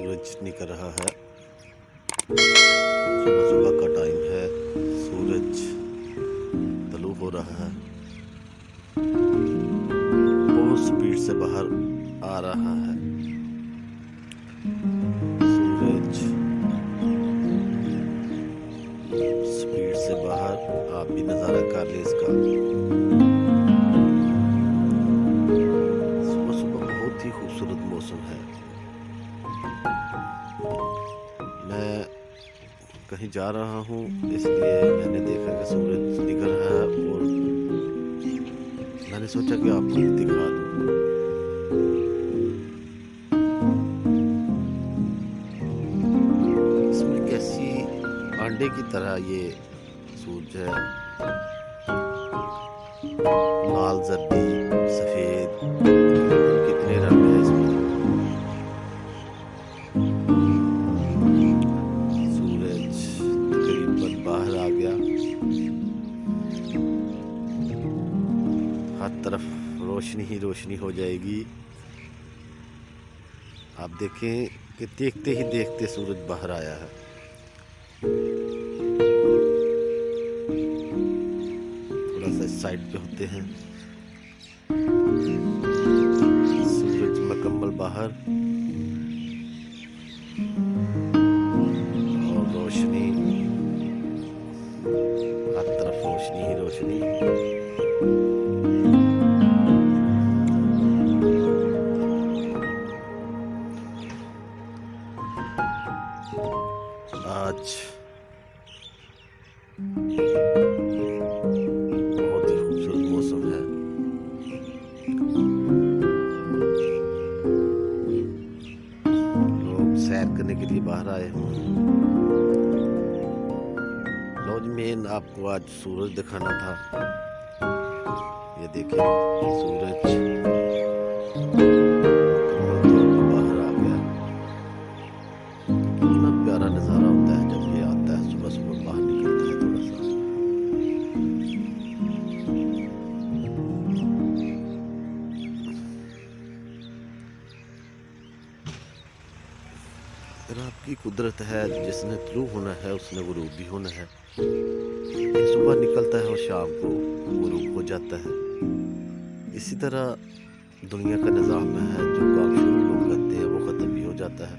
सूरज निकल रहा है। सुबह सुबह का टाइम है, सूरज तलू हो रहा है, बहुत स्पीड से बाहर आ रहा है। सूरज स्पीड से बाहर, आप भी नज़ारा कर ले इसका। सुबह सुबह बहुत ही खूबसूरत मौसम है। मैं कहीं जा रहा हूँ, इसलिए मैंने देखा कि सूरज निकल रहा है और मैंने सोचा कि आपको भी दिखा दूँ। इसमें कैसी अंडे की तरह ये सूरज है, लाल जर्दी सफेद, कितने रंग है इसमें। सूरज तकरीबन बाहर आ गया, हर तरफ रोशनी ही रोशनी हो जाएगी। आप देखें कि देखते ही देखते सूरज बाहर आया है। थोड़ा सा इस साइड पे होते हैं। सूरज मुकम्मल बाहर और रोशनी, हर तरफ रोशनी ही रोशनी। आज बहुत ही खूबसूरत मौसम है। लोग सैर करने के लिए बाहर आए हैं। लॉज में आपको आज सूरज दिखाना था। ये देखिए सूरज बाहर आ गया। कितना प्यारा नज़ारा होता है जब ये आता है, सुबह सुबह बाहर निकलता है थोड़ा सा। रात की कुदरत है, जिसने तलू होना है उसने गुरूब भी होना है। ये सुबह निकलता है और शाम को गुरूब हो जाता है। इसी तरह दुनिया का निज़ाम है, जो काम शुरू लोग करते हैं वो ख़त्म भी हो जाता है।